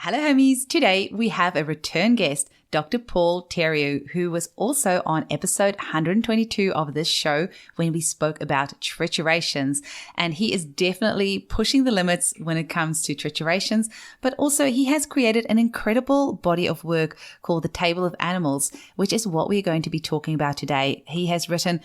Hello, homies. Today we have a return guest, Dr. Paul Theriault, who was also on episode 122 of this show when we spoke about triturations. And he is definitely pushing the limits when it comes to triturations, but also he has created an incredible body of work called The Table of Animals, which is what we're going to be talking about today. He has written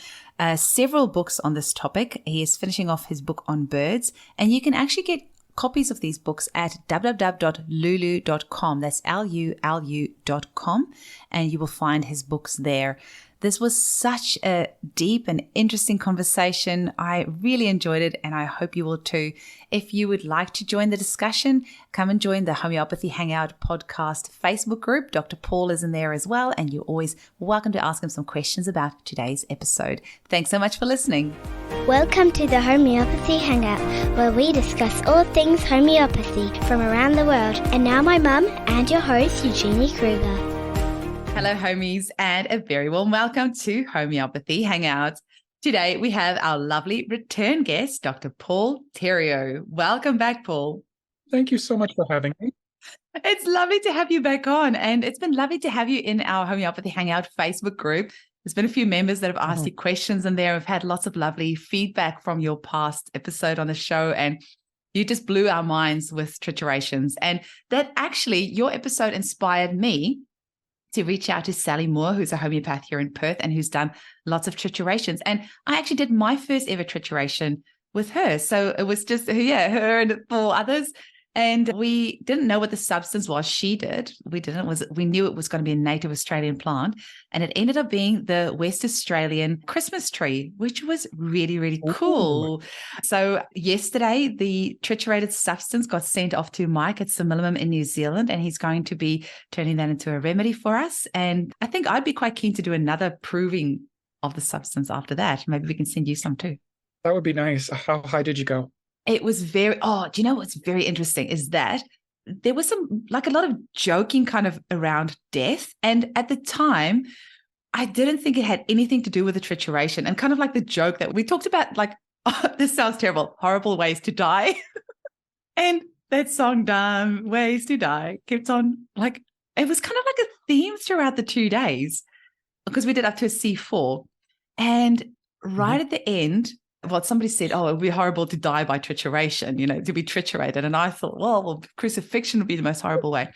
several books on this topic. He is finishing off his book on birds, and you can actually get copies of these books at www.lulu.com. That's lulu.com, and you will find his books there. This was such a deep and interesting conversation. I really enjoyed it, and I hope you will too. If you would like to join the discussion, come and join the Homeopathy Hangout podcast Facebook group. Dr. Paul is in there as well, and you're always welcome to ask him some questions about today's episode. Thanks so much for listening. Welcome to the Homeopathy Hangout, where we discuss all things homeopathy from around the world. And now my mum and your host, Eugenie Kruger. Hello, homies, and a very warm welcome to Homeopathy Hangout. Today, we have our lovely return guest, Dr. Paul Theriault. Welcome back, Paul. Thank you so much for having me. It's lovely to have you back on, and it's been lovely to have you in our Homeopathy Hangout Facebook group. There's been a few members that have asked you questions in there. We've had lots of lovely feedback from your past episode on the show, and you just blew our minds with triturations. And that actually, your episode inspired me to reach out to Sally Moore, who's a homeopath here in Perth and who's done lots of triturations. And I actually did my first ever trituration with her. So it was just, her and 4 others. And we didn't know what the substance was. She did. We knew it was going to be a native Australian plant. And it ended up being the West Australian Christmas tree, which was really, really cool. Ooh. So yesterday, the triturated substance got sent off to Mike at Similimum in New Zealand, and he's going to be turning that into a remedy for us. And I think I'd be quite keen to do another proving of the substance after that. Maybe we can send you some too. That would be nice. How high did you go? It was do you know what's very interesting is that there was a lot of joking kind of around death. And at the time, I didn't think it had anything to do with the trituration, and kind of like the joke that we talked about, this sounds terrible, horrible ways to die. And that song, Dumb Ways to Die, kept on, it was kind of like a theme throughout the 2 days, because we did up to a C4. And right at the end, somebody said, it would be horrible to die by trituration, to be triturated. And I thought, well, crucifixion would be the most horrible way.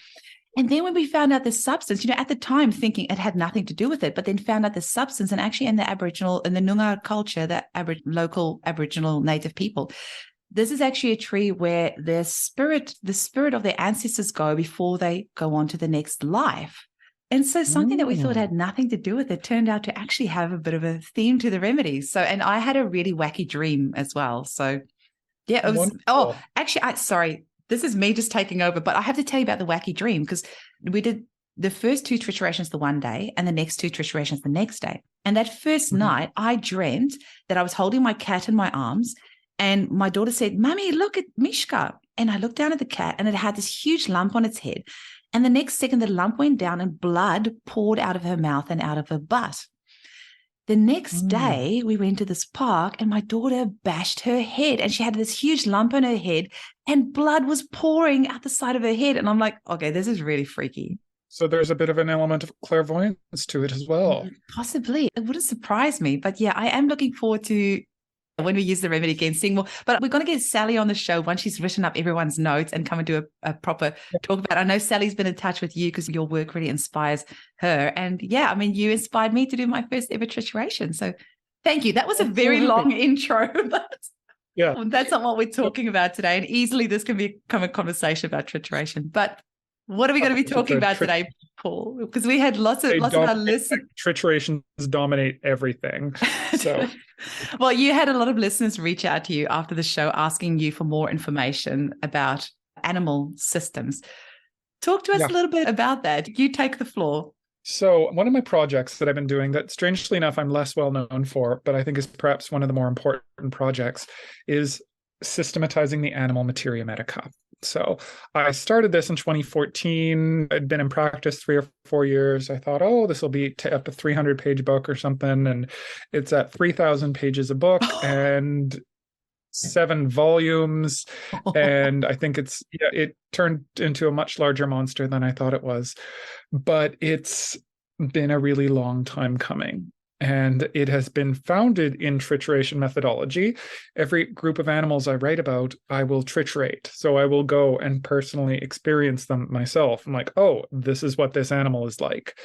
And then when we found out the substance, at the time thinking it had nothing to do with it, but then found out the substance, and actually in the Noongar culture, the local Aboriginal native people, this is actually a tree where the spirit of their ancestors go before they go on to the next life. And so something that we thought had nothing to do with it turned out to actually have a bit of a theme to the remedies. So, and I had a really wacky dream as well. So yeah, it was, sorry, this is me just taking over, but I have to tell you about the wacky dream, because we did the first 2 triturations the one day and the next 2 triturations the next day. And that first night I dreamt that I was holding my cat in my arms, and my daughter said, "Mummy, look at Mishka." And I looked down at the cat, and it had this huge lump on its head. And the next second, the lump went down and blood poured out of her mouth and out of her butt. The next day, we went to this park, and my daughter bashed her head, and she had this huge lump on her head, and blood was pouring out the side of her head. And I'm like, okay, this is really freaky. So there's a bit of an element of clairvoyance to it as well. Possibly. It wouldn't surprise me. But yeah, I am looking forward to when we use the remedy again, seeing more. But we're going to get Sally on the show once she's written up everyone's notes and come and do a proper talk about it. I know Sally's been in touch with you because your work really inspires her. And yeah, I mean, you inspired me to do my first ever trituration. So thank you. That was a very long intro, but yeah, that's not what we're talking about today. And easily this can become a conversation about trituration. But what are we going to be talking about today, Paul? Because we had lots of our listeners. Triturations dominate everything. So, well, you had a lot of listeners reach out to you after the show asking you for more information about animal systems. Talk to us a little bit about that. You take the floor. So one of my projects that I've been doing that, strangely enough, I'm less well known for, but I think is perhaps one of the more important projects, is systematizing the animal materia medica. So I started this in 2014. I'd been in practice 3 or 4 years. I thought, this will be up a 300-page book or something. And it's at 3,000 pages a book. And 7 volumes. And I think it turned into a much larger monster than I thought it was. But it's been a really long time coming. And it has been founded in trituration methodology. Every group of animals I write about, I will triturate. So I will go and personally experience them myself. I'm like, oh, this is what this animal is like.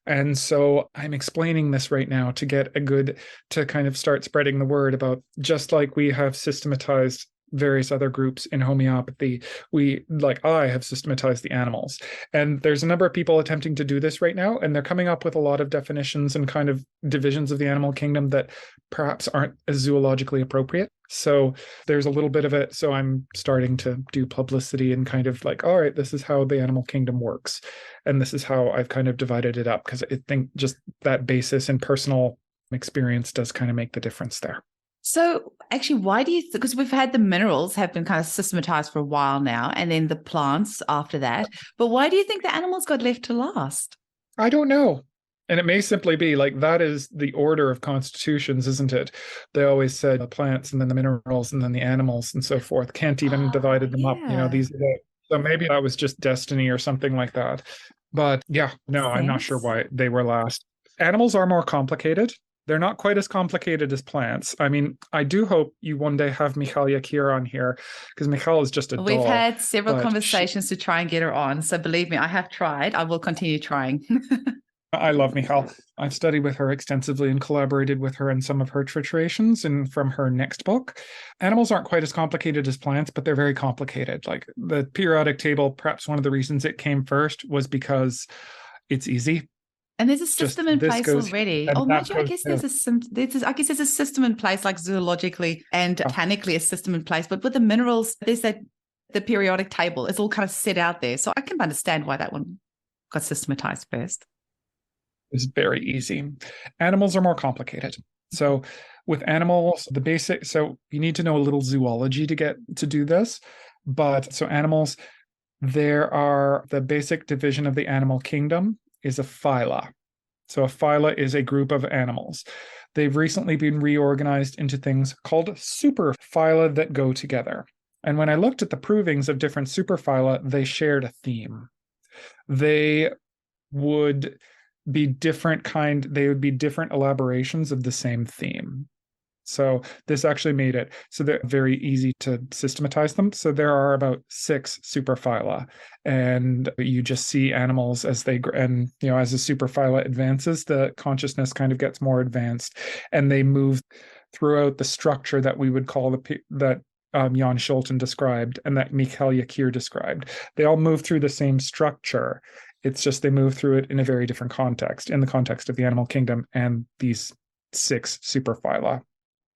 And so I'm explaining this right now to kind of start spreading the word about, just like we have systematized various other groups in homeopathy, I have systematized the animals. And there's a number of people attempting to do this right now, and they're coming up with a lot of definitions and kind of divisions of the animal kingdom that perhaps aren't as zoologically appropriate. So there's a little bit of it. So I'm starting to do publicity and kind of like, all right, this is how the animal kingdom works. And this is how I've kind of divided it up, because I think just that basis and personal experience does kind of make the difference there. So actually, why do you, because we've had the minerals have been kind of systematized for a while now, and then the plants after that, but why do you think the animals got left to last? I don't know. And it may simply be like, that is the order of constitutions, isn't it? They always said the plants and then the minerals and then the animals and so forth. Kant even divided them up. These are so maybe that was just destiny or something like that. But yeah, no, I'm not sure why they were last. Animals are more complicated. They're not quite as complicated as plants. I mean, I do hope you one day have Michal Yakir on here, because Michal is just a doll. We've had several conversations to try and get her on. So believe me, I have tried. I will continue trying. I love Michal. I've studied with her extensively and collaborated with her in some of her triturations and from her next book. Animals aren't quite as complicated as plants, but they're very complicated. Like the periodic table, perhaps one of the reasons it came first was because it's easy. And there's a system in place already. Oh, mind you, I guess there's a system in place, like zoologically and botanically, a system in place. But with the minerals, there's the periodic table. It's all kind of set out there. So I can understand why that one got systematized first. It's very easy. Animals are more complicated. So with animals, so you need to know a little zoology to do this. But so animals, the basic division of the animal kingdom is a phyla. So a phyla is a group of animals. They've recently been reorganized into things called superphyla that go together. And when I looked at the provings of different superphyla, they shared a theme. They would be different elaborations of the same theme. So this actually made it so they're very easy to systematize them. So there are about 6 superphyla, and you just see animals as they as the superphyla advances, the consciousness kind of gets more advanced, and they move throughout the structure that we would call that Jan Scholten described and that Michal Yakir described. They all move through the same structure. It's just they move through it in a very different context, in the context of the animal kingdom and these 6 superphyla.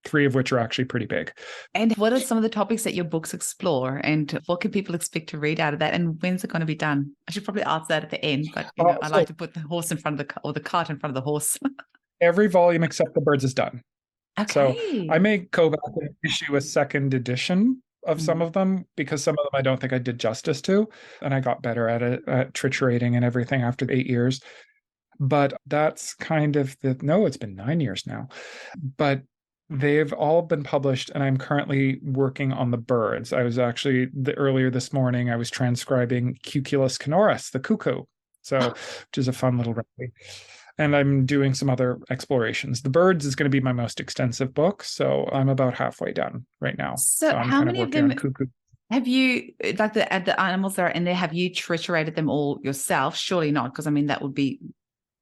3 of which are actually pretty big. And what are some of the topics that your books explore, and what can people expect to read out of that, and when's it going to be done? I should probably ask that at the end, but I like to put the horse in front of the cart in front of the horse. Every volume except the birds is done. Okay. So I may go back and issue a second edition of some of them, because some of them I don't think I did justice to, and I got better at it, at triturating and everything after 8 years. But that's kind of it's been 9 years now. But they've all been published, and I'm currently working on the birds. I was actually, earlier this morning, I was transcribing Cuculus canoris, the cuckoo, which is a fun little remedy. And I'm doing some other explorations. The birds is going to be my most extensive book, so I'm about halfway done right now. So I'm how many of them have you, like the animals that are in there, have you triturated them all yourself? Surely not, because I mean, that would be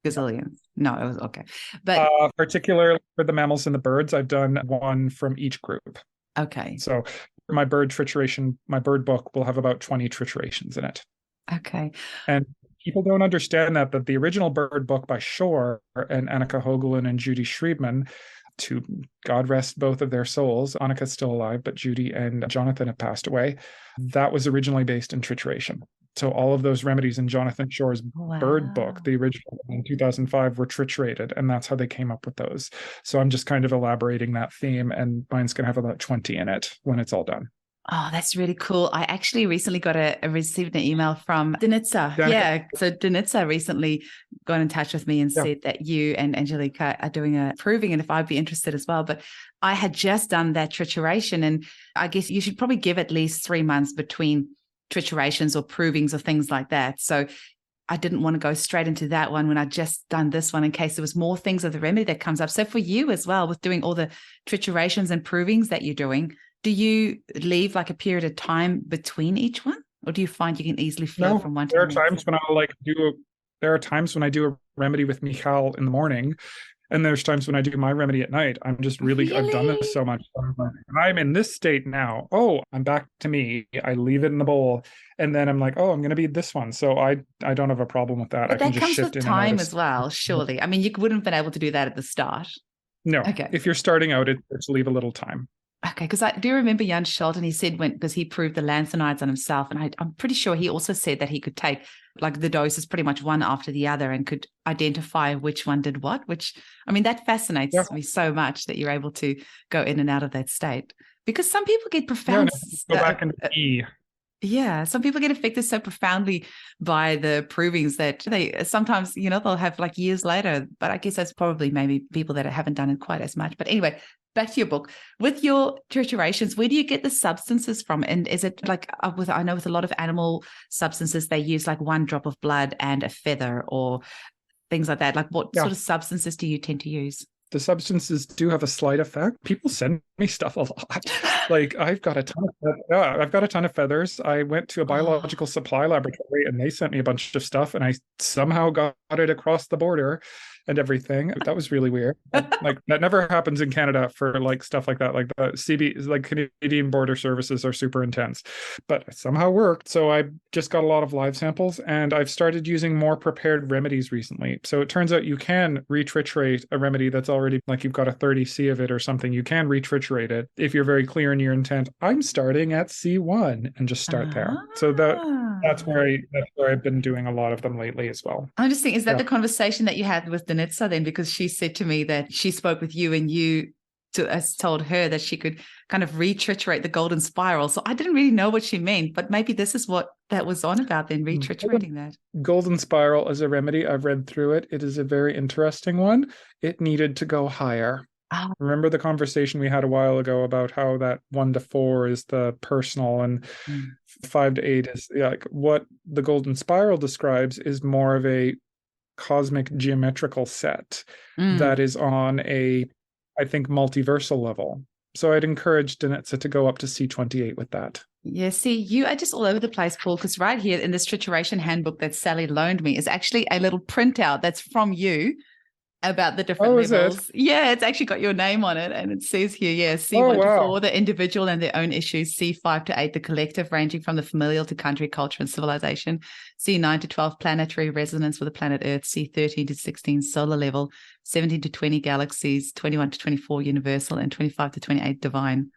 gazillions. No, it was okay. But particularly for the mammals and the birds, I've done one from each group. Okay. So my bird book will have about 20 triturations in it. Okay. And people don't understand that the original bird book by Shore and Annika Hoagland and Judy Schriebman, to God rest both of their souls, Annika's still alive, but Judy and Jonathan have passed away, that was originally based in trituration. So all of those remedies in Jonathan Shore's bird book, the original in 2005, were triturated, and that's how they came up with those. So I'm just kind of elaborating that theme, and mine's going to have about 20 in it when it's all done. Oh, that's really cool. I actually recently received an email from Denitsa. Danica? Yeah. So Denitsa recently got in touch with me and Yeah. said that you and Angelica are doing a proving and if I'd be interested as well. But I had just done that trituration and I guess you should probably give at least 3 months between triturations or provings or things like that. So I didn't want to go straight into that one when I just done this one in case there was more things of the remedy that comes up. So for you as well, with doing all the triturations and provings that you're doing, do you leave like a period of time between each one? Or do you find you can easily flow No, from one to there the are next? times when I'll like there are times when I do a remedy with Michal in the morning, and there's times when I do my remedy at night. I've done this Really? so much. I'm in this state now. Oh, I'm back to me. I leave it in the bowl, and then I'm like, oh, I'm going to be this one. So I don't have a problem with that. I But can that just comes shift with in and out time of. as well, surely. I mean, you wouldn't have been able to do that at the start. No, Okay. if you're starting out, it's leave a little time. Okay, because I do remember Jan Sheldon, he said because he proved the lanthanides on himself, and I'm pretty sure he also said that he could take like the doses pretty much one after the other and could identify which one did what, which, I mean, that Yeah, fascinates me so much that you're able to go in and out of that state. Because some people get yeah. profound, No, go back into E. yeah, some people get affected so profoundly by the provings that they sometimes, they'll have like years later. But I guess that's probably maybe people that haven't done it quite as much. But anyway, back to your book. With your triturations, where do you get the substances from? And is it like I know with a lot of animal substances, they use like 1 drop of blood and a feather or things like that. Like what Yeah. sort of substances do you tend to use? The substances do have a slight effect. People send me stuff a lot. Like I've got a ton of feathers. I went to a Oh. biological supply laboratory and they sent me a bunch of stuff and I somehow got it across the border and everything. That was really weird. Like that never happens in Canada for like stuff like that. Like the CB, like Canadian border services are super intense, but it somehow worked. So I just got a lot of live samples and I've started using more prepared remedies recently. So it turns out you can retriturate a remedy that's already like you've got a 30C of it or something. You can retriturate it if you're very clear in your intent. I'm starting at C1 and just start there. So that's Ah. where I've been doing a lot of them lately as well. I'm just thinking, is that Yeah. the conversation that you had with Danitza then? Because she said to me that she spoke with you and you told her that she could kind of retriturate the golden spiral. So I didn't really know what she meant, but maybe this is what that was on about then, retriturating that. Golden spiral as a remedy, I've read through it. It is a very interesting one. It needed to go higher. Oh. Remember the conversation we had a while ago about how that 1 to 4 is the personal and 5 to 8 is like what the golden spiral describes is more of a cosmic geometrical set that is on a, I think, multiversal level. So I'd encourage Danitza to go up to C28 with that. Yeah, see, you are just all over the place, Paul, because right here in this trituration handbook that Sally loaned me is actually a little printout that's from you about the different Oh, is it? levels. Yeah, it's actually got your name on it. And it says here, yeah, Oh, C1 to wow. 4, the individual and their own issues, C5 to 8, the collective, ranging from the familial to country, culture, and civilization, C9 to 12, planetary resonance with the planet Earth, C13 to 16, solar level, 17 to 20, galaxies, 21 to 24, universal, and 25 to 28, divine.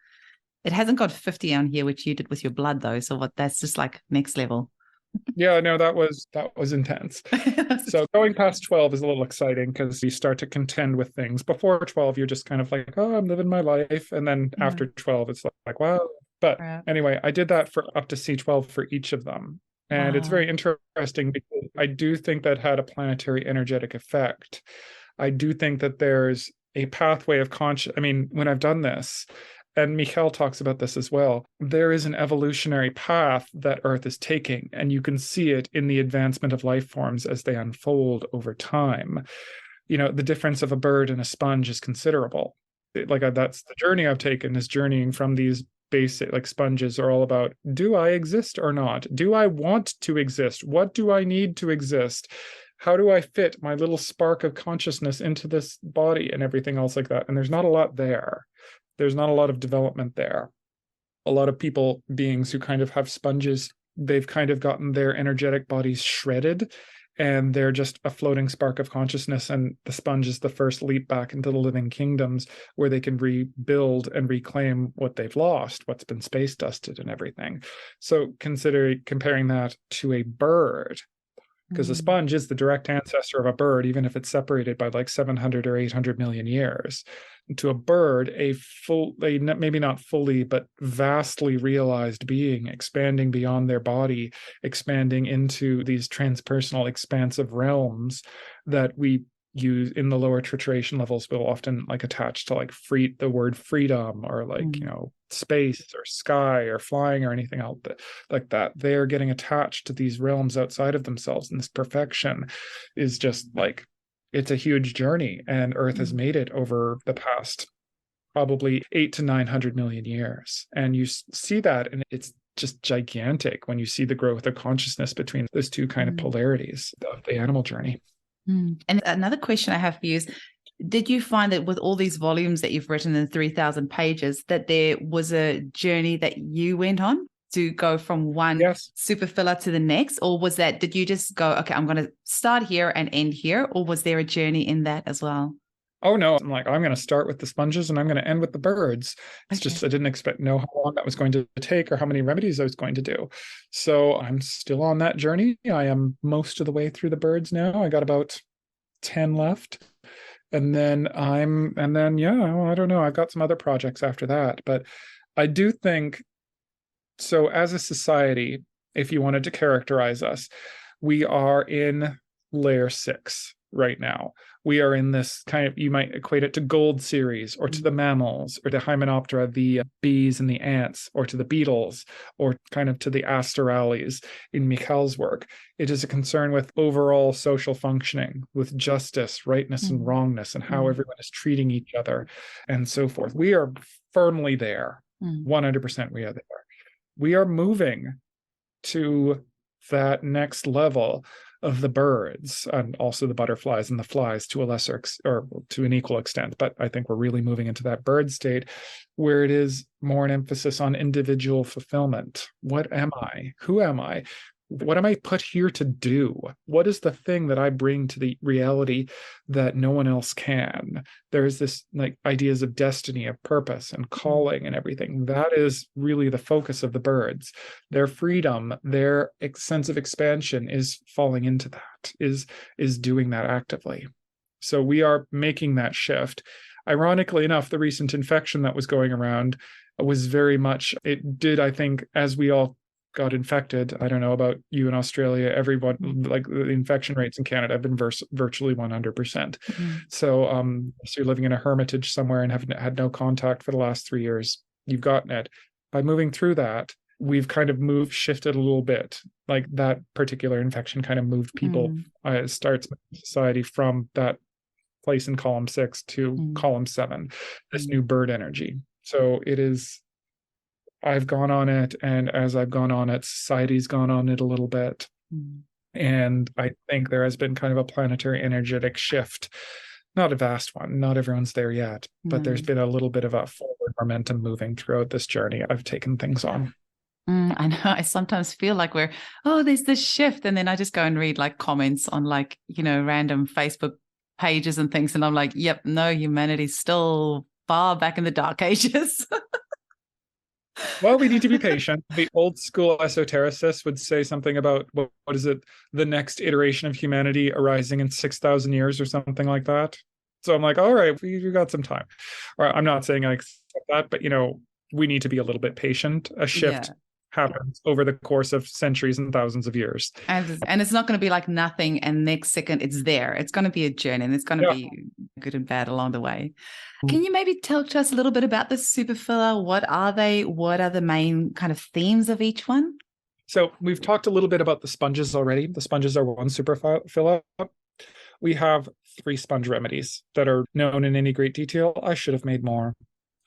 It hasn't got 50 on here, which you did with your blood, though. So that's just like next level. Yeah, no, that was intense. So going past 12 is a little exciting because you start to contend with things. Before 12, you're just kind of like, oh, I'm living my life. And then after 12, it's like, wow. But anyway, I did that for up to C12 for each of them. And it's very interesting because I do think that had a planetary energetic effect. I do think that there's a pathway of conscious. I mean, when I've done this, and Michal talks about this as well, there is an evolutionary path that Earth is taking, and you can see it in the advancement of life forms as they unfold over time. You know, the difference of a bird and a sponge is considerable. That's the journey I've taken, is journeying from these basic, like sponges are all about, do I exist or not? Do I want to exist? What do I need to exist? How do I fit my little spark of consciousness into this body and everything else like that? And there's not a lot there. There's not a lot of development there. A lot of beings who kind of have sponges, they've kind of gotten their energetic bodies shredded and they're just a floating spark of consciousness. And the sponge is the first leap back into the living kingdoms where they can rebuild and reclaim what they've lost, what's been space dusted and everything. So consider comparing that to a bird. because a sponge is the direct ancestor of a bird, even if it's separated by like 700 or 800 million years. And to a bird, maybe not fully, but vastly realized being, expanding beyond their body, expanding into these transpersonal, expansive realms that we use in the lower trituration levels, will often like attach to like the word freedom, or like space or sky or flying or anything else like that. They're getting attached to these realms outside of themselves, and this perfection is just like, it's a huge journey, and Earth has made it over the past probably 800 to 900 million years. And you see that, and it's just gigantic when you see the growth of consciousness between those two kind of polarities of the animal journey. And another question I have for you is, did you find that with all these volumes that you've written in 3,000 pages, that there was a journey that you went on to go from one superfiller to the next? Or did you just go, okay, I'm going to start here and end here? Or was there a journey in that as well? Oh, no. I'm going to start with the sponges and I'm going to end with the birds. It's just, I didn't know how long that was going to take or how many remedies I was going to do. So I'm still on that journey. I am most of the way through the birds now. I got about 10 left. And then I don't know. I've got some other projects after that. But I do think, so as a society, if you wanted to characterize us, we are in layer 6 right now. We are in this kind of, you might equate it to gold series, or to the mammals, or to Hymenoptera, the bees and the ants, or to the beetles, or kind of to the asterales in Mikhail's work. It is a concern with overall social functioning, with justice, rightness, and wrongness, and how everyone is treating each other, and so forth. We are firmly there. 100% we are there. We are moving to that next level of the birds, and also the butterflies and the flies to a lesser or to an equal extent. But I think we're really moving into that bird state where it is more an emphasis on individual fulfillment. What am I? Who am I? What am I put here to do? What is the thing that I bring to the reality that no one else can? There's this like ideas of destiny, of purpose and calling and everything. That is really the focus of the birds. Their freedom, their sense of expansion is falling into that, is doing that actively. So we are making that shift. Ironically enough, the recent infection that was going around was very much, it did, I think, as we all got infected. I don't know about you in Australia, everyone, like the infection rates in Canada have been virtually 100%. So you're living in a hermitage somewhere and have had no contact for the last 3 years, you've gotten it. By moving through that, we've kind of shifted a little bit. Like that particular infection kind of moved people, starts society from that place in column 6 to column 7, this new bird energy. So it is, I've gone on it, and as I've gone on it, society's gone on it a little bit. And I think there has been kind of a planetary energetic shift. Not a vast one, not everyone's there yet, but there's been a little bit of a forward momentum moving throughout this journey I've taken things on. I know. I sometimes feel like there's this shift. And then I just go and read like comments on like, random Facebook pages and things. And I'm like, yep, no, humanity's still far back in the dark ages. Well, we need to be patient. The old school esotericists would say something about, what is it, the next iteration of humanity arising in 6,000 years or something like that. So I'm like, all right, we've got some time. Or I'm not saying I accept that, but, we need to be a little bit patient. A shift happens over the course of centuries and thousands of years. And it's not going to be like nothing and next second it's there. It's going to be a journey, and it's going to be good and bad along the way. Can you maybe tell to us a little bit about the superfiller? What are they? What are the main kind of themes of each one? So we've talked a little bit about the sponges already. The sponges are one superfiller. We have 3 sponge remedies that are known in any great detail. I should have made more.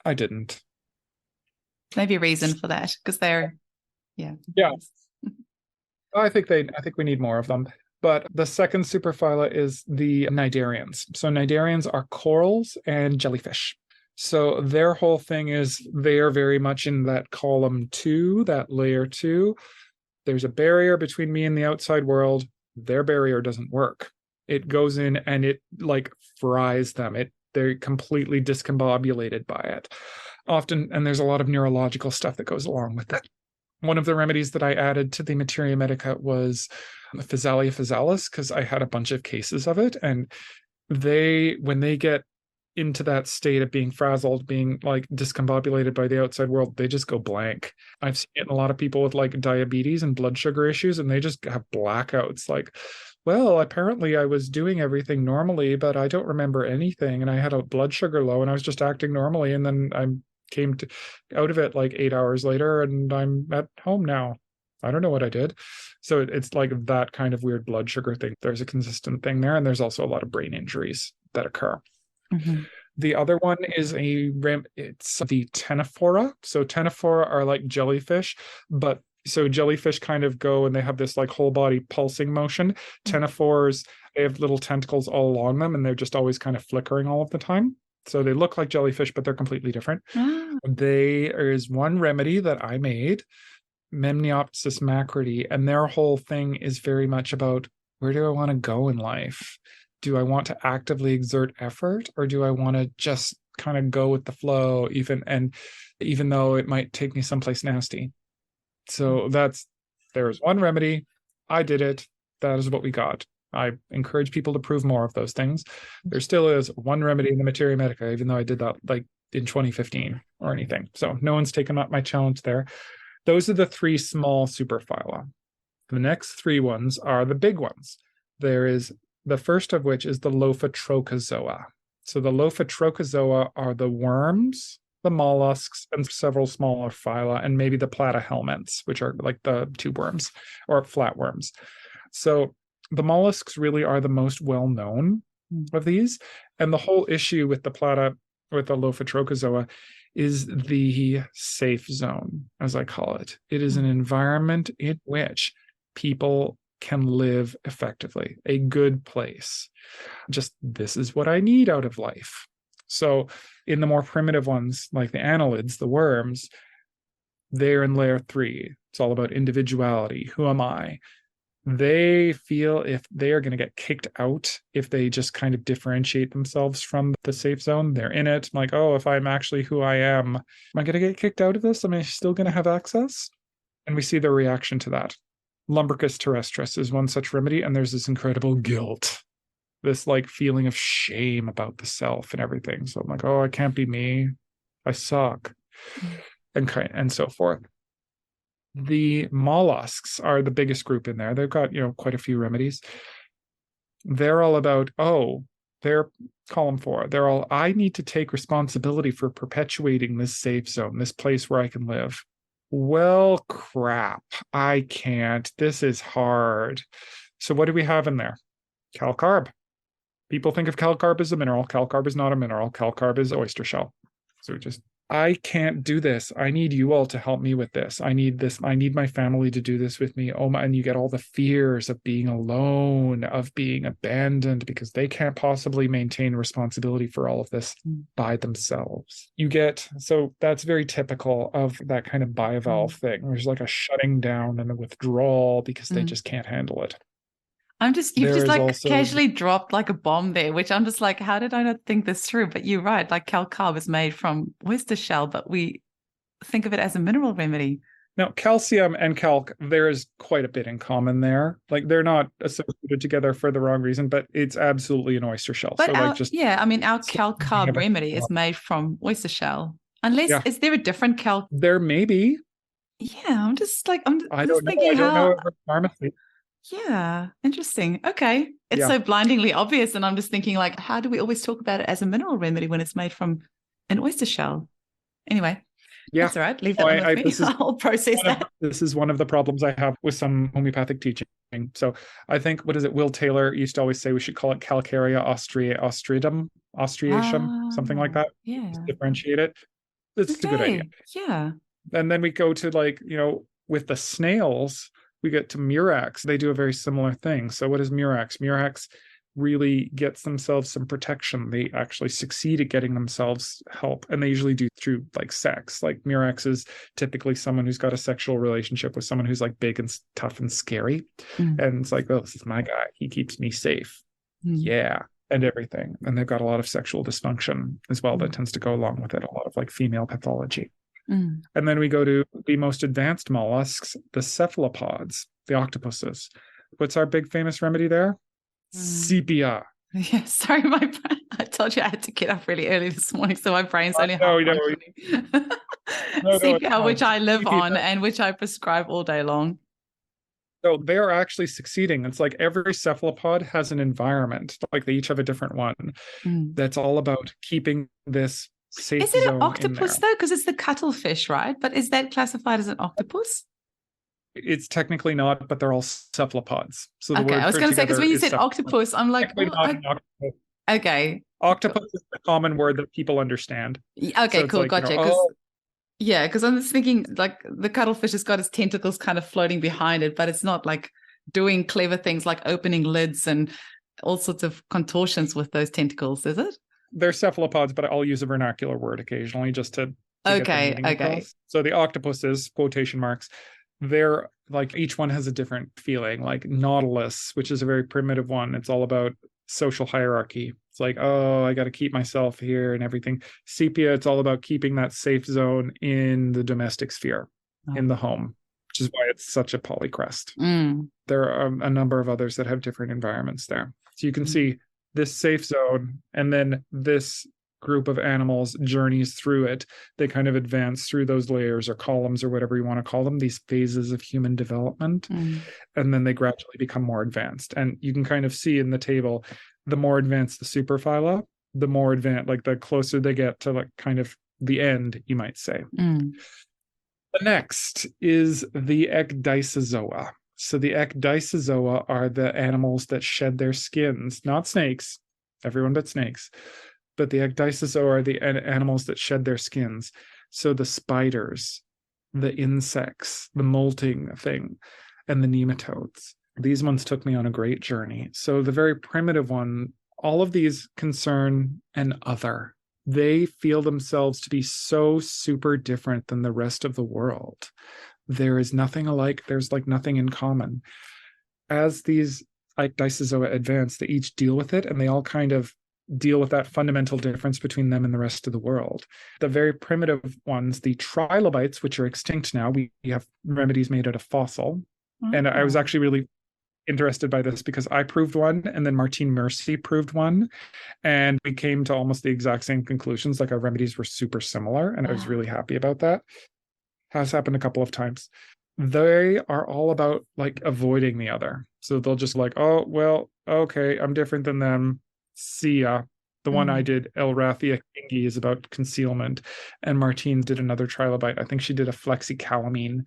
I didn't. Maybe a reason for that, because they're Yeah. I think we need more of them. But the second superphyla is the cnidarians. So cnidarians are corals and jellyfish. So their whole thing is they are very much in that column 2, that layer 2. There's a barrier between me and the outside world. Their barrier doesn't work. It goes in and it like fries them. They're completely discombobulated by it. Often, and there's a lot of neurological stuff that goes along with it. One of the remedies that I added to the materia medica was Physalia physalis, because I had a bunch of cases of it. And when they get into that state of being frazzled, being like discombobulated by the outside world, they just go blank. I've seen it in a lot of people with like diabetes and blood sugar issues, and they just have blackouts. Like, well, apparently I was doing everything normally, but I don't remember anything. And I had a blood sugar low and I was just acting normally. And then I came out of it like 8 hours later and I'm at home now. I don't know what I did. So it's like that kind of weird blood sugar thing. There's a consistent thing there. And there's also a lot of brain injuries that occur. Mm-hmm. The other one is it's the ctenophora. So ctenophora are like jellyfish, but so jellyfish kind of go and they have this like whole body pulsing motion. Ctenophores, they have little tentacles all along them and they're just always kind of flickering all of the time. So they look like jellyfish, but they're completely different. There is one remedy that I made, Memniopsis macridi, and their whole thing is very much about, where do I want to go in life? Do I want to actively exert effort, or do I want to just kind of go with the flow, even though it might take me someplace nasty? So there's one remedy. I did it. That is what we got. I encourage people to prove more of those things. There still is one remedy in the materia medica, even though I did that like in 2015 or anything. So no one's taken up my challenge there. Those are the 3 small superphyla. The next 3 ones are the big ones. There is the first of which is the Lophotrochozoa. So the Lophotrochozoa are the worms, the mollusks, and several smaller phyla, and maybe the platyhelminths, which are like the tube worms or flatworms. So the mollusks really are the most well-known of these. And the whole issue with the Lophotrochozoa is the safe zone, as I call it. It is an environment in which people can live effectively, a good place. Just, this is what I need out of life. So in the more primitive ones, like the annelids, the worms, they're in layer 3. It's all about individuality. Who am I? They feel if they are going to get kicked out, if they just kind of differentiate themselves from the safe zone, they're in it. Like, oh, if I'm actually who I am I going to get kicked out of this? Am I still going to have access? And we see the reaction to that. Lumbricus terrestris is one such remedy, and there's this incredible guilt, this like feeling of shame about the self and everything. So I'm like, oh, I can't be me. I suck, and so forth. The mollusks are the biggest group in there. They've got, quite a few remedies. They're all about, they're column 4. They're all, I need to take responsibility for perpetuating this safe zone, this place where I can live. Well, crap, I can't. This is hard. So what do we have in there? Calcarb. People think of calcarb as a mineral. Calcarb is not a mineral. Calcarb is oyster shell. So I can't do this. I need you all to help me with this. I need this. I need my family to do this with me. Oh my, and you get all the fears of being alone, of being abandoned, because they can't possibly maintain responsibility for all of this by themselves. So that's very typical of that kind of bivalve thing. There's like a shutting down and a withdrawal because they just can't handle it. You've just like casually dropped like a bomb there, which I'm just like, how did I not think this through? But you're right, like calcarb is made from oyster shell, but we think of it as a mineral remedy. Now, calcium and calc, there is quite a bit in common there. Like they're not associated together for the wrong reason, but it's absolutely an oyster shell. But so our calcarb remedy is made from oyster shell. Unless, is there a different calc? There may be. Yeah, I'm just thinking I don't know pharmacy. Yeah, interesting. Okay. It's so blindingly obvious. And I'm just thinking, like, how do we always talk about it as a mineral remedy when it's made from an oyster shell? Anyway, that's all right. Leave that one with me. I'll process that. This is one of the problems I have with some homeopathic teaching. So I think, Will Taylor used to always say we should call it Calcarea ostriatum, something like that. Yeah. Just differentiate it. It's a good idea. Yeah. And then we go to with the snails, we get to murex. They do a very similar thing. So what is murex? Murex really gets themselves some protection. They actually succeed at getting themselves help. And they usually do through like sex. Like murex is typically someone who's got a sexual relationship with someone who's like big and tough and scary. And it's like, oh, this is my guy. He keeps me safe. Yeah. And everything. And they've got a lot of sexual dysfunction as well that tends to go along with it. A lot of like female pathology. Mm. And then we go to the most advanced mollusks, the cephalopods, the octopuses. What's our big famous remedy there? Sepia. Yeah, sorry, I told you I had to get up really early this morning, so my brain's only half functioning. Sepia, which I live on and which I prescribe all day long. So they are actually succeeding. It's like every cephalopod has an environment, like they each have a different one that's all about keeping this safe Is it zone an octopus in there. though? Because it's the cuttlefish, right? But is that classified as an octopus? It's technically not, but they're all cephalopods. So the Okay, word I was for going to say, together because when you is said octopus, I'm like, technically not an octopus. okay. Octopus is the common word that people understand. Okay, so it's cool, like, gotcha. Yeah, because I'm just thinking like the cuttlefish has got its tentacles kind of floating behind it, but it's not like doing clever things like opening lids and all sorts of contortions with those tentacles, is it? They're cephalopods, but I'll use a vernacular word occasionally just to get the meaning across. So the octopuses, quotation marks, they're like each one has a different feeling. Like Nautilus, which is a very primitive one, it's all about social hierarchy. It's like, oh, I got to keep myself here and everything. Sepia, it's all about keeping that safe zone in the domestic sphere, in the home, which is why it's such a polycrest. There are a number of others that have different environments there. So you can see this safe zone, and then this group of animals journeys through it. They kind of advance through those layers or columns or whatever you want to call them, these phases of human development. And then they gradually become more advanced. And you can kind of see in the table, the more advanced the superphyla, the more advanced, like the closer they get to like kind of the end, you might say. The next is the ecdysozoa. So the ecdysozoa are the animals that shed their skins, not snakes, everyone but snakes. But the ecdysozoa are the animals that shed their skins. So the spiders, the insects, the molting thing, and the nematodes. These ones took me on a great journey. So the very primitive one, all of these concern an other. They feel themselves to be so super different than the rest of the world. There is nothing alike. There's like nothing in common. As these ecdysozoa advance, they each deal with it, and they all kind of deal with that fundamental difference between them and the rest of the world. The very primitive ones, the trilobites, which are extinct now, we have remedies made out of fossil. And I was actually really interested by this because I proved one, and then Martine Mercy proved one, and we came to almost the exact same conclusions. Like our remedies were super similar, and I was really happy about that. Has happened a couple of times. They are all about like avoiding the other. So they'll just like, oh, well, okay, I'm different than them. See ya. The one I did, Elrathia kingi, is about concealment. And Martine did another trilobite. I think she did a flexicalamine,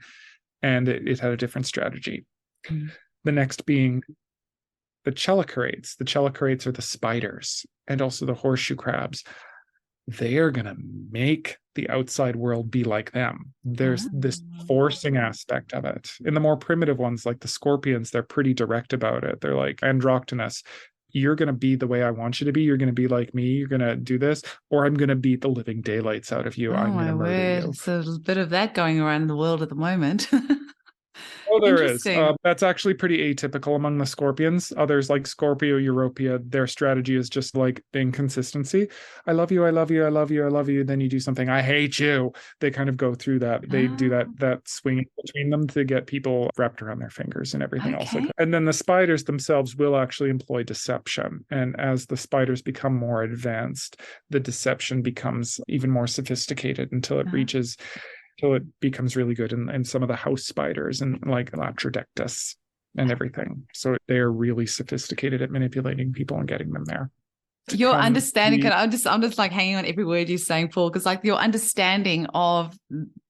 and it had a different strategy. The next being the chelicerates. The chelicerates are the spiders and also the horseshoe crabs. They are going to make the outside world be like them. There's this forcing aspect of it. In the more primitive ones, like the scorpions, they're pretty direct about it. They're like androgynous. You're going to be the way I want you to be. You're going to be like me. You're going to do this, or I'm going to beat the living daylights out of you. I'm going to murder you. So there's a bit of that going around in the world at the moment. Oh, there is. That's actually pretty atypical among the scorpions. Others like Scorpio europea, their strategy is just like inconsistency. I love you, I love you, I love you, I love you. Then you do something, I hate you. They kind of go through that. They do that swing between them to get people wrapped around their fingers and everything else like that. And then the spiders themselves will actually employ deception. And as the spiders become more advanced, the deception becomes even more sophisticated until it reaches till it becomes really good in some of the house spiders and like Latrodectus and everything. So they're really sophisticated at manipulating people and getting them there. Your understanding, I'm just like hanging on every word you're saying, Paul, because like your understanding of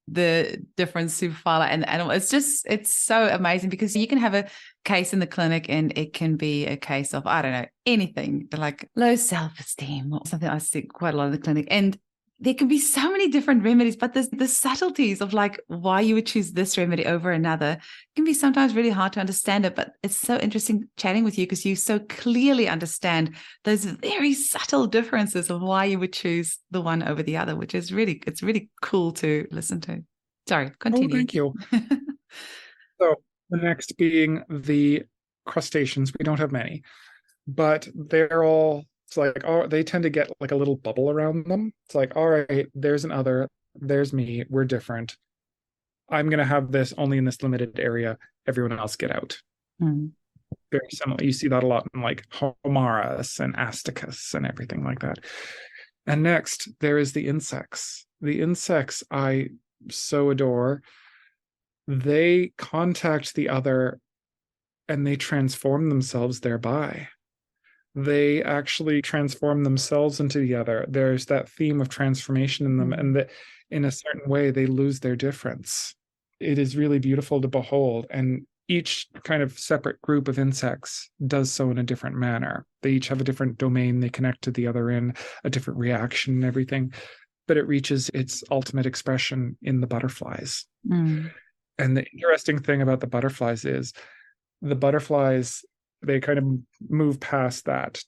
the different superphyla and the animal, it's so amazing, because you can have a case in the clinic and it can be a case of, I don't know, anything like low self-esteem or something. I see quite a lot in the clinic, and there can be so many different remedies, but the subtleties of like why you would choose this remedy over another can be sometimes really hard to understand it. But it's so interesting chatting with you because you so clearly understand those very subtle differences of why you would choose the one over the other, which is it's really cool to listen to. Sorry, continue. Oh, thank you. So the next being the crustaceans. We don't have many, but they're all, it's like, oh, they tend to get like a little bubble around them. It's like, all right, there's an other. there's me, we're different. I'm going to have this only in this limited area. Everyone else get out. Mm. Very similar. You see that a lot in like Homaris and Asticus and everything like that. And next, there is the insects. The insects I so adore. They contact the other and they transform themselves thereby. They actually transform themselves into the other. There's that theme of transformation in them, and that in a certain way, they lose their difference. It is really beautiful to behold. And each kind of separate group of insects does so in a different manner. They each have a different domain they connect to the other in, a different reaction and everything, but it reaches its ultimate expression in the butterflies. Mm. And the interesting thing about the butterflies is the butterflies, they kind of move past that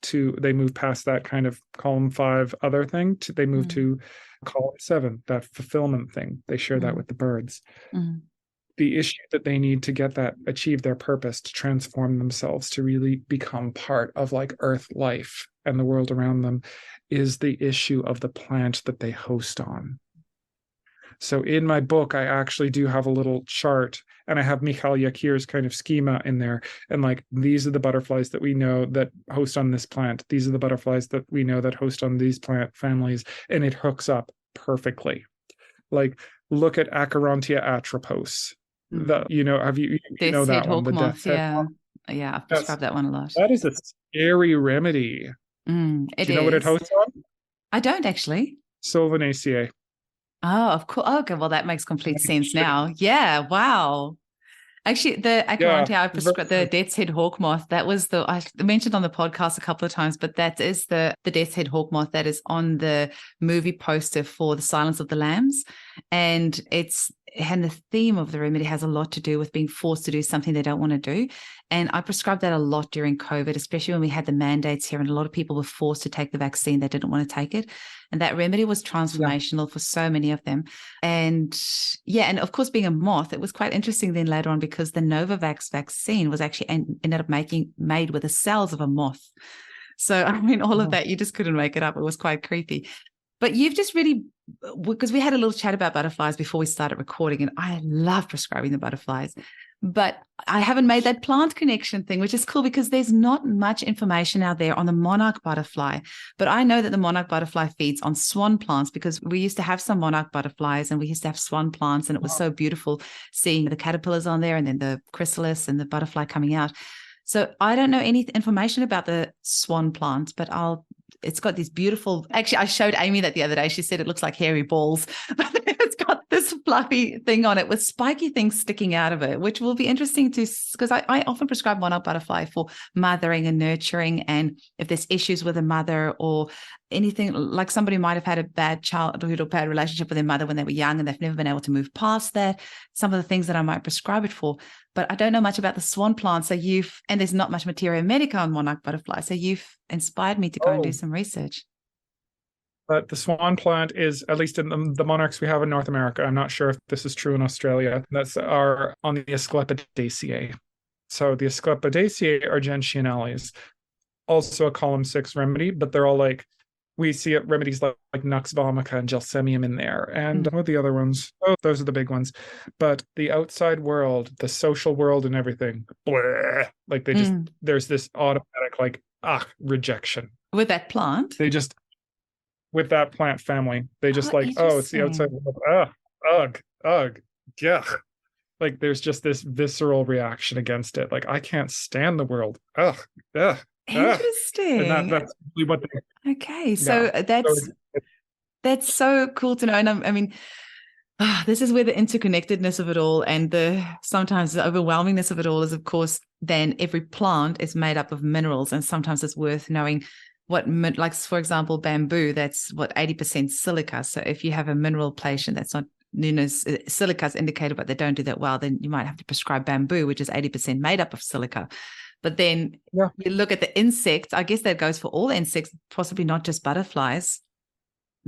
kind of column 5 other thing to they move to column 7, that fulfillment thing. They share that with the birds. The issue that they need to get that, achieve their purpose, to transform themselves, to really become part of like earth life and the world around them, is the issue of the plant that they host on. So in my book, I actually do have a little chart, and I have Michal Yakir's kind of schema in there. And like, these are the butterflies that we know that host on this plant. These are the butterflies that we know that host on these plant families. And it hooks up perfectly. Like, look at Acherontia atropos. Have you know that one, hawk the moth, death's head moth? Yeah, I've prescribed that one a lot. That is a scary remedy. Do you know what it hosts on? I don't actually. Sylvanaceae. Oh, of course. Okay, well, that makes complete sense now. Yeah, wow. Actually, the Acherontia I prescribed, the death's head hawk moth, that was I mentioned on the podcast a couple of times, but that is the death's head hawk moth that is on the movie poster for The Silence of the Lambs. And the theme of the remedy has a lot to do with being forced to do something they don't want to do. And I prescribed that a lot during COVID, especially when we had the mandates here and a lot of people were forced to take the vaccine. They didn't want to take it. And that remedy was transformational for so many of them. And of course, being a moth, it was quite interesting then later on, because the Novavax vaccine was actually ended up made with the cells of a moth. So, I mean, all of that, you just couldn't make it up. It was quite creepy. But you've just really, because we had a little chat about butterflies before we started recording, and I love prescribing the butterflies, but I haven't made that plant connection thing, which is cool because there's not much information out there on the monarch butterfly. But I know that the monarch butterfly feeds on swan plants, because we used to have some monarch butterflies and we used to have swan plants, and it was so beautiful seeing the caterpillars on there and then the chrysalis and the butterfly coming out. So I don't know any information about the swan plant, but it's got these beautiful, actually, I showed Amy that the other day. She said it looks like hairy balls, but it's got this fluffy thing on it with spiky things sticking out of it, which will be interesting because I often prescribe monarch butterfly for mothering and nurturing. And if there's issues with a mother or anything, like somebody might have had a bad childhood or bad relationship with their mother when they were young and they've never been able to move past that, some of the things that I might prescribe it for. But I don't know much about the swan plant. And there's not much materia medica on monarch butterfly. So you've inspired me to go and do some research. But the swan plant is, at least in the monarchs we have in North America, I'm not sure if this is true in Australia, are on the Asclepiadaceae. So the Asclepiadaceae are gentianales, also a column 6 remedy, but they're all like, we see remedies like Nux vomica and Gelsemium in there. And what are the other ones? Oh, those are the big ones. But the outside world, the social world and everything, bleh, like there's this automatic rejection. With that plant? With that plant family, they just it's the outside world. Ugh, yeah. Like there's just this visceral reaction against it. Like, I can't stand the world. Ugh. Interesting. And that's really what they. Okay, so that's so cool to know. And this is where the interconnectedness of it all and sometimes the overwhelmingness of it all is, of course, then every plant is made up of minerals, and sometimes it's worth knowing like, for example, bamboo, that's 80% silica. So if you have a mineral patient that's not, silica is indicated, but they don't do that well, then you might have to prescribe bamboo, which is 80% made up of silica. But then you look at the insects, I guess that goes for all insects, possibly not just butterflies.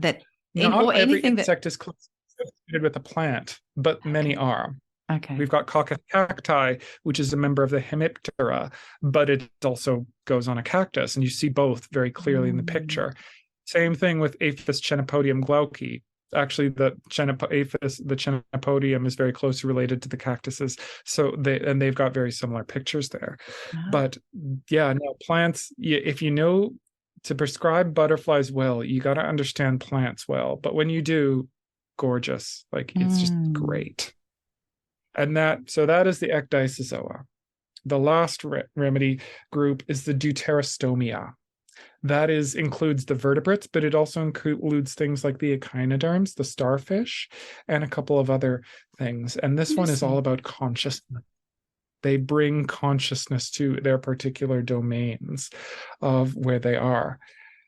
Every insect is associated with a plant, but many are. Okay. We've got Coccus cacti, which is a member of the Hemiptera, but it also goes on a cactus, and you see both very clearly in the picture. Same thing with Aphis chenopodium glauci. Actually, the Apis, the Chenopodium is very closely related to the cactuses. So they've got very similar pictures there. But yeah, no, plants, if you know to prescribe butterflies well, you got to understand plants well. But when you do, gorgeous. Like it's just great. And that is the ecdysozoa. The last remedy group is the deuterostomia. That includes the vertebrates, but it also includes things like the echinoderms, the starfish, and a couple of other things. And this one is all about consciousness. They bring consciousness to their particular domains of where they are.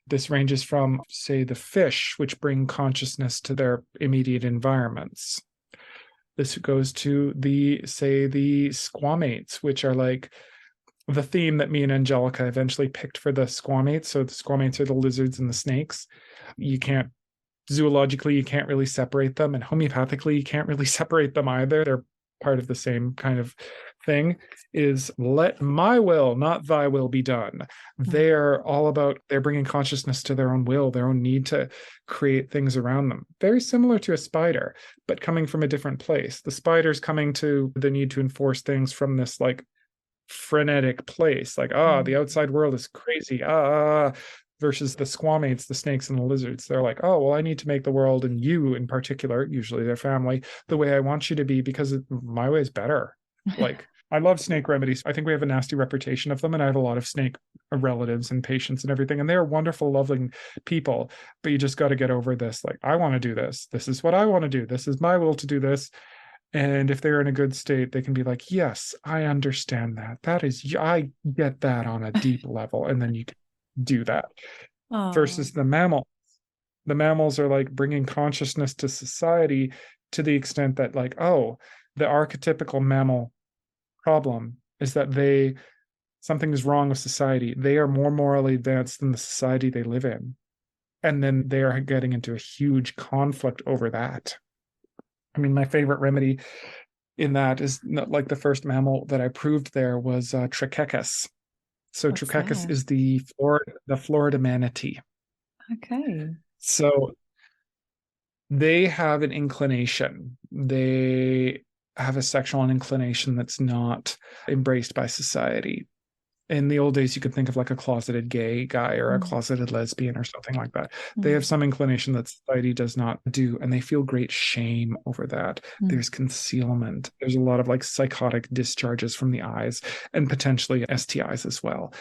This ranges from, say, the fish, which bring consciousness to their immediate environments. This goes to the squamates, which are like the theme that me and Angelica eventually picked for the squamates. So the squamates are the lizards and the snakes. Zoologically, you can't really separate them, and homeopathically, you can't really separate them either. They're part of the same kind of thing. Is let my will, not thy will, be done. They're bringing consciousness to their own will, their own need to create things around them. Very similar to a spider, but coming from a different place. The spider's coming to the need to enforce things from this like frenetic place, like the outside world is crazy, versus the squamates, the snakes and the lizards. They're like, oh well, I need to make the world, and you in particular, usually their family, the way I want you to be, because my way is better. Like I love snake remedies. I think we have a nasty reputation of them, and I have a lot of snake relatives and patients and everything, and they're wonderful, loving people, but you just got to get over this, like, I want to do this is what I want to do, this is my will to do this. And if they're in a good state, they can be like, yes, I understand that. I get that on a deep level. And then you can do that. Versus the mammal. The mammals are like bringing consciousness to society to the extent that like, the archetypical mammal problem is that something is wrong with society. They are more morally advanced than the society they live in. And then they are getting into a huge conflict over that. I mean, my favorite remedy in that is like the first mammal that I proved there was Trichechus. So Trichechus is the Florida manatee. Okay. So they have an inclination. They have a sexual inclination that's not embraced by society. In the old days, you could think of like a closeted gay guy or a closeted lesbian or something like that. They have some inclination that society does not do, and they feel great shame over that. There's concealment. There's a lot of like psychotic discharges from the eyes, and potentially STIs as well.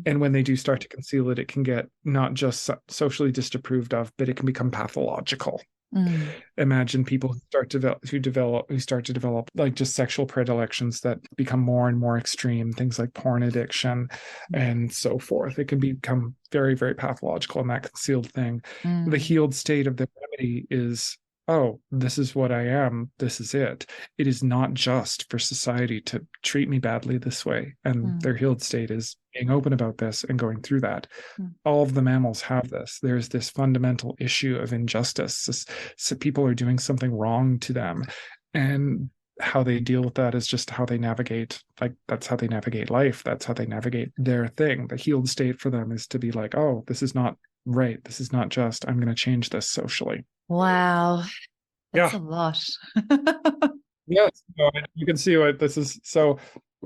And when they do start to conceal it, it can get not just socially disapproved of, but it can become pathological. Imagine people who start to develop like just sexual predilections that become more and more extreme, things like porn addiction and so forth. It can become very, very pathological in that concealed thing. The healed state of the remedy is, this is what I am. This is it. It is not just for society to treat me badly this way. And their healed state is being open about this and going through that. All of the mammals have this. There's this fundamental issue of injustice. So people are doing something wrong to them. And how they deal with that is just how they navigate. Like, that's how they navigate life. That's how they navigate their thing. The healed state for them is to be like, this is not right. This is not just. I'm going to change this socially. Wow. That's a lot. Yes. So you can see what this is. So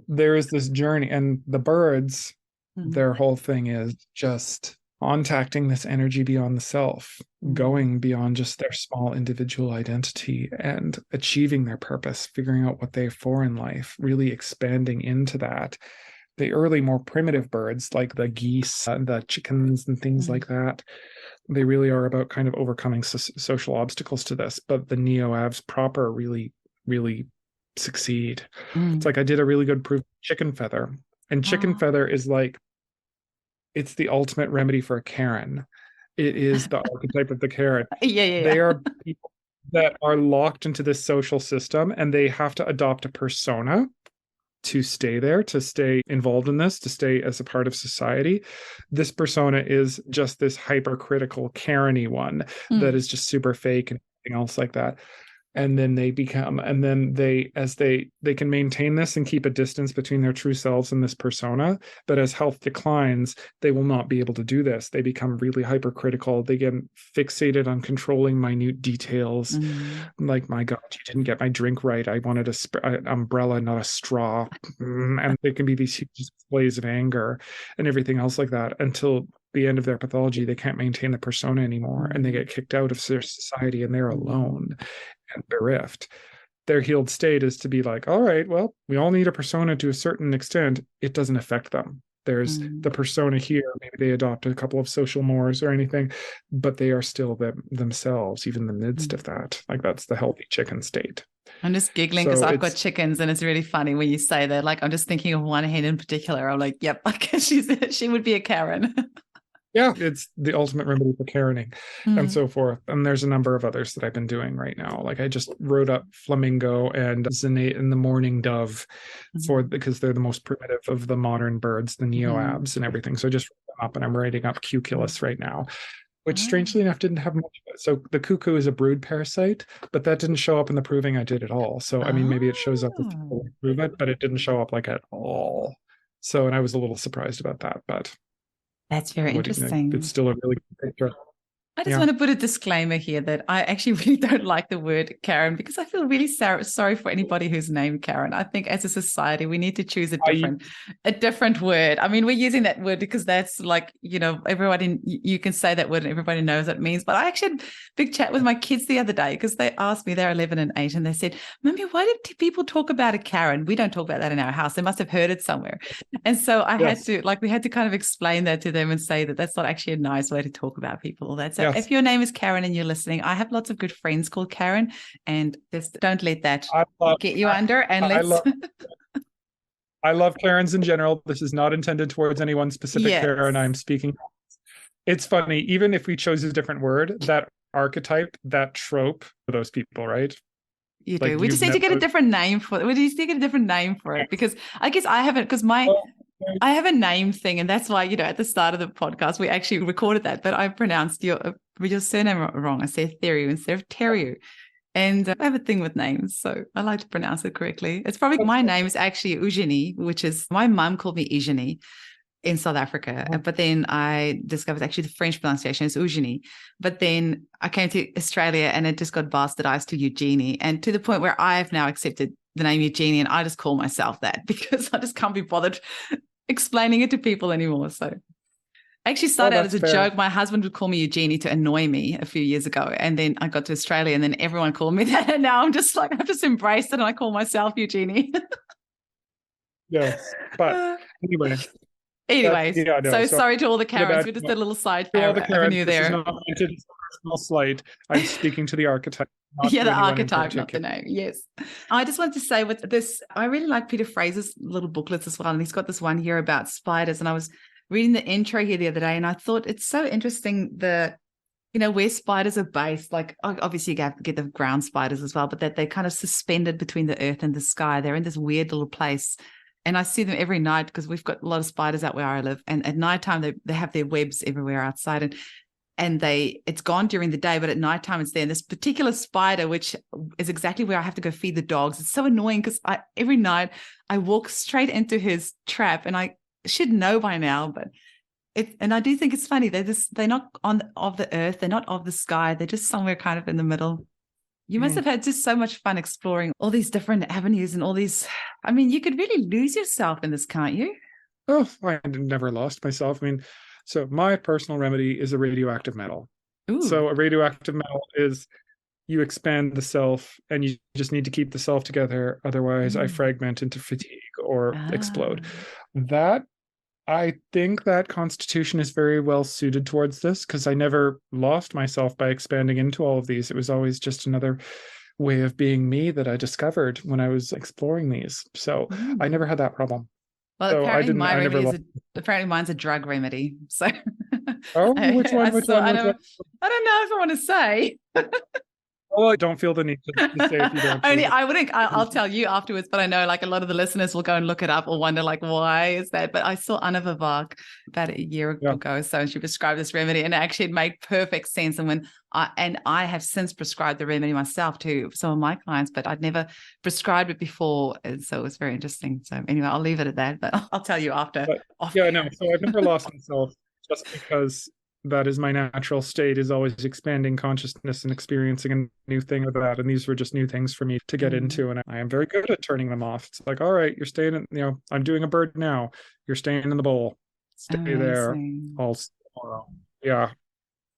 there is this journey, and the birds, their whole thing is just contacting this energy beyond the self, going beyond just their small individual identity and achieving their purpose, figuring out what they're for in life, really expanding into that. The early, more primitive birds, like the geese, the chickens and things like that, they really are about kind of overcoming social obstacles to this. But the neo-avs proper really, really succeed. It's like I did a really good proof chicken feather. And chicken feather is like, it's the ultimate remedy for a Karen. It is the archetype of the Karen. They are people that are locked into this social system, and they have to adopt a persona to stay there, to stay involved in this, to stay as a part of society. This persona is just this hypercritical Karen-y one that is just super fake and everything else like that. and then they can maintain this and keep a distance between their true selves and this persona, but as health declines, they will not be able to do this. They become really hypercritical. They get fixated on controlling minute details, like, my God, you didn't get my drink right, I wanted an umbrella, not a straw. And there can be these huge displays of anger and everything else like that, until the end of their pathology, they can't maintain the persona anymore, and they get kicked out of their society, and they're alone and bereft. Their healed state is to be like, all right, well, we all need a persona to a certain extent. It doesn't affect them. There's the persona here. Maybe they adopt a couple of social mores or anything, but they are still themselves, even in the midst of that. Like, that's the healthy chicken state. I'm just giggling because I've got chickens, and it's really funny when you say that. Like, I'm just thinking of one hen in particular. I'm like, yep, I guess she would be a Karen. Yeah, it's the ultimate remedy for Karening and so forth. And there's a number of others that I've been doing right now. Like, I just wrote up flamingo and zinate and the mourning dove because they're the most primitive of the modern birds, the neoabs and everything. So I just wrote them up, and I'm writing up cuculus right now, which strangely enough didn't have much of it. So the cuckoo is a brood parasite, but that didn't show up in the proving I did at all. So, I mean, maybe it shows up if people prove it, but it didn't show up like at all. So, and I was a little surprised about that, but that's very interesting. It's still a really good picture. I just want to put a disclaimer here that I actually really don't like the word Karen, because I feel really sorry for anybody who's named Karen. I think as a society, we need to choose a different word. I mean, we're using that word because that's like, everybody, you can say that word and everybody knows what it means. But I actually had a big chat with my kids the other day, because they asked me, they're 11 and 8, and they said, Mummy, why did people talk about a Karen? We don't talk about that in our house. They must have heard it somewhere. And so we had to kind of explain that to them and say that that's not actually a nice way to talk about people. That's if your name is Karen and you're listening, I have lots of good friends called Karen, and just don't let that get you under. And I love Karens in general. This is not intended towards any one specific Karen I'm speaking. It's funny, even if we chose a different word, that archetype, that trope for those people, right? You do. We just need to get a different name for it. We just need to get a different name for it, because I guess I haven't, because I have a name thing, and that's why, at the start of the podcast, we actually recorded that, but I pronounced your surname wrong. I said Theriault instead of Theriault. And I have a thing with names, so I like to pronounce it correctly. It's probably, my name is actually Eugenie, which is, my mum called me Eugenie in South Africa. But then I discovered actually the French pronunciation is Eugenie. But then I came to Australia and it just got bastardized to Eugenie. And to the point where I've now accepted the name Eugenie, and I just call myself that because I just can't be bothered explaining it to people anymore. So I actually started out as a joke. My husband would call me Eugenie to annoy me a few years ago. And then I got to Australia and then everyone called me that. And now I'm just like, I've just embraced it and I call myself Eugenie. Yes. But anyway. So sorry to all the Karens. We just did a little side avenue there. This is not meant to be a personal slight. I'm speaking to the archetype. The archetype, not the name. Yes. I just wanted to say with this, I really like Peter Fraser's little booklets as well. And he's got this one here about spiders. And I was reading the intro here the other day, and I thought it's so interesting where spiders are based. Like, obviously you get the ground spiders as well, but that they're kind of suspended between the earth and the sky. They're in this weird little place. And I see them every night because we've got a lot of spiders out where I live. And at nighttime, they have their webs everywhere outside. And it's gone during the day, but at nighttime it's there. And this particular spider, which is exactly where I have to go feed the dogs, it's so annoying because every night I walk straight into his trap, and I should know by now, but and I do think it's funny. They're not of the earth. They're not of the sky. They're just somewhere kind of in the middle. You must have had just so much fun exploring all these different avenues and all these. I mean, you could really lose yourself in this, can't you? Oh, I never lost myself. I mean, so my personal remedy is a radioactive metal. Ooh. So a radioactive metal is you expand the self and you just need to keep the self together. Otherwise, I fragment into fatigue or explode. I think that constitution is very well suited towards this because I never lost myself by expanding into all of these. It was always just another way of being me that I discovered when I was exploring these. So I never had that problem. Well, so apparently mine's a drug remedy. So which one? I don't know if I want to say. Oh, I don't feel the need to say if you don't Only choose it. I wouldn't. I'll tell you afterwards, but I know like a lot of the listeners will go and look it up or wonder like why is that. But I saw Anna Vivak about a year Yeah. ago or so, and she prescribed this remedy, and actually it made perfect sense. And when I have since prescribed the remedy myself to some of my clients, but I'd never prescribed it before, and so it was very interesting. So anyway, I'll leave it at that, but I'll tell you after. But Off yeah, no. air. So I've never lost myself just because that is my natural state, is always expanding consciousness and experiencing a new thing of that. And these were just new things for me to get into. And I am very good at turning them off. It's like, all right, you're staying in, I'm doing a bird now. You're staying in the bowl. Stay there. Amazing. All tomorrow. Yeah.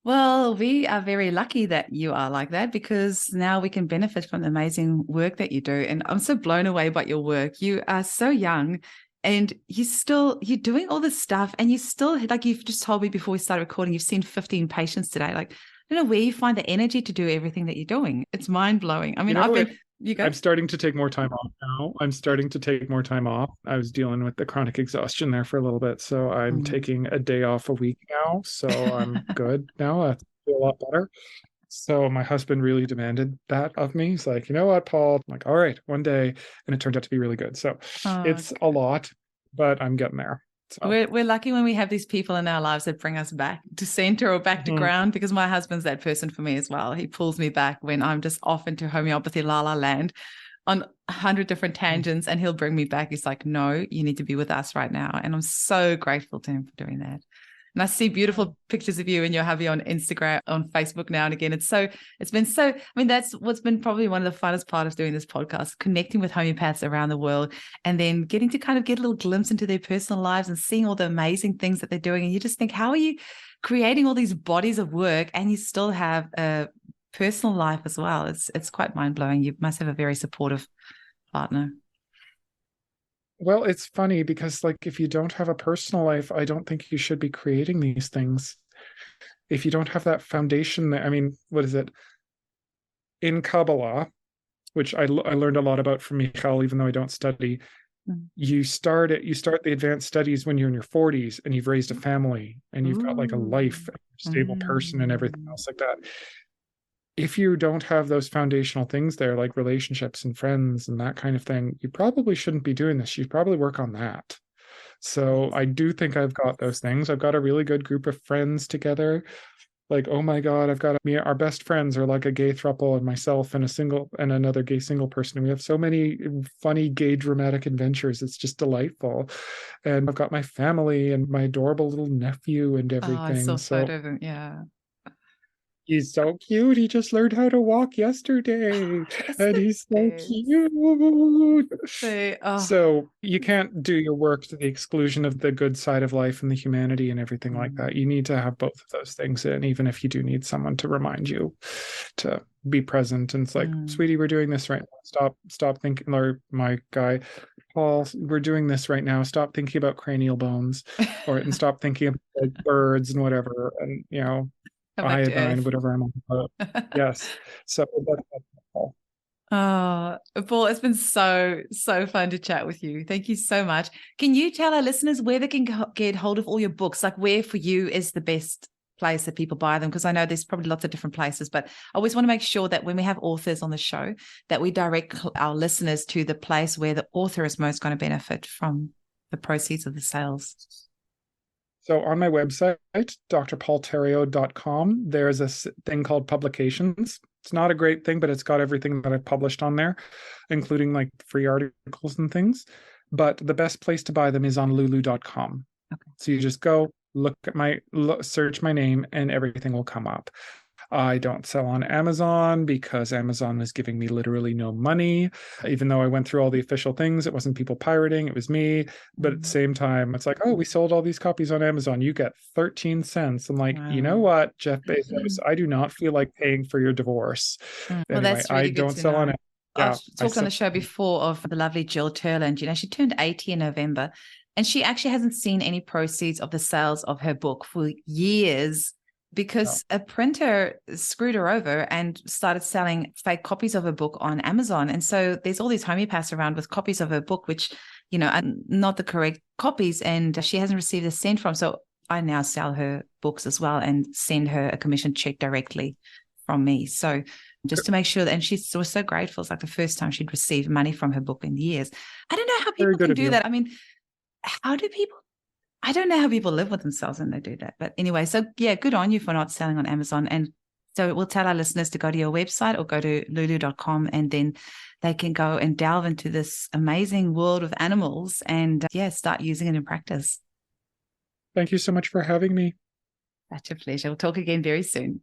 Well, we are very lucky that you are like that because now we can benefit from the amazing work that you do. And I'm so blown away by your work. You are so young and you're doing all this stuff and you still, like you've just told me before we started recording, you've seen 15 patients today. Like, I don't know where you find the energy to do everything that you're doing. It's mind blowing. I mean, I'm starting to take more time off now. I'm starting to take more time off. I was dealing with the chronic exhaustion there for a little bit. So I'm taking a day off a week now. So I'm good now. I feel a lot better. So my husband really demanded that of me. He's like, you know what, Paul? I'm like, all right, one day. And it turned out to be really good. So it's a lot, but I'm getting there. So. We're lucky when we have these people in our lives that bring us back to center or back to ground, because my husband's that person for me as well. He pulls me back when I'm just off into homeopathy la la land on 100 different tangents, and he'll bring me back. He's like, no, you need to be with us right now. And I'm so grateful to him for doing that. And I see beautiful pictures of you and your hubby on Instagram, on Facebook now and again. That's what's been probably one of the funnest part of doing this podcast, connecting with homeopaths around the world and then getting to kind of get a little glimpse into their personal lives and seeing all the amazing things that they're doing. And you just think, how are you creating all these bodies of work and you still have a personal life as well? It's quite mind-blowing. You must have a very supportive partner. Well, it's funny because, like, if you don't have a personal life, I don't think you should be creating these things. If you don't have that foundation, what is it? In Kabbalah, which I learned a lot about from Michal, even though I don't study, you start the advanced studies when you're in your 40s and you've raised a family and you've got like a life, a stable person and everything else like that. If you don't have those foundational things there, like relationships and friends and that kind of thing, you probably shouldn't be doing this. You should probably work on that. So I do think I've got those things. I've got a really good group of friends together. Like, oh my God, our best friends are like a gay throuple and myself and another gay single person. We have so many funny gay dramatic adventures. It's just delightful. And I've got my family and my adorable little nephew and everything. I saw a photo of him, yeah. He's so cute. He just learned how to walk yesterday. And he's so cute. So you can't do your work to the exclusion of the good side of life and the humanity and everything like that. You need to have both of those things in, even if you do need someone to remind you to be present. And it's like, sweetie, we're doing this right now. Stop thinking, or my guy, Paul, we're doing this right now. Stop thinking about cranial bones and stop thinking about like, birds and whatever. And, iodine, whatever I'm on about. Yes. So that's Paul. Oh, Paul, it's been so fun to chat with you. Thank you so much. Can you tell our listeners where they can get hold of all your books? Like where for you is the best place that people buy them? Because I know there's probably lots of different places, but I always want to make sure that when we have authors on the show, that we direct our listeners to the place where the author is most going to benefit from the proceeds of the sales. So on my website, drpaultheriault.com, there's a thing called publications. It's not a great thing, but it's got everything that I've published on there, including like free articles and things. But the best place to buy them is on lulu.com. Okay. So you just go search my name and everything will come up. I don't sell on Amazon because Amazon was giving me literally no money. Even though I went through all the official things, it wasn't people pirating, it was me. But at the same time, it's like, oh, we sold all these copies on Amazon. You get 13 cents. I'm like, You know what, Jeff Bezos, I do not feel like paying for your divorce. Well, anyway, that's really I don't sell on it. I've talked on the show before of the lovely Jill Turland. She turned 80 in November, and she actually hasn't seen any proceeds of the sales of her book for years, because a printer screwed her over and started selling fake copies of her book on Amazon. And so there's all these homeopaths around with copies of her book, which, are not the correct copies, and she hasn't received a cent from. So I now sell her books as well and send her a commission check directly from me. So just to make sure that, and she was so grateful. It's like the first time she'd received money from her book in years. I don't know how Very people good can of do you. that. I mean, how do people, I don't know how people live with themselves when they do that. But anyway, so yeah, good on you for not selling on Amazon. And so we'll tell our listeners to go to your website or go to lulu.com, and then they can go and delve into this amazing world of animals and start using it in practice. Thank you so much for having me. Such a pleasure. We'll talk again very soon.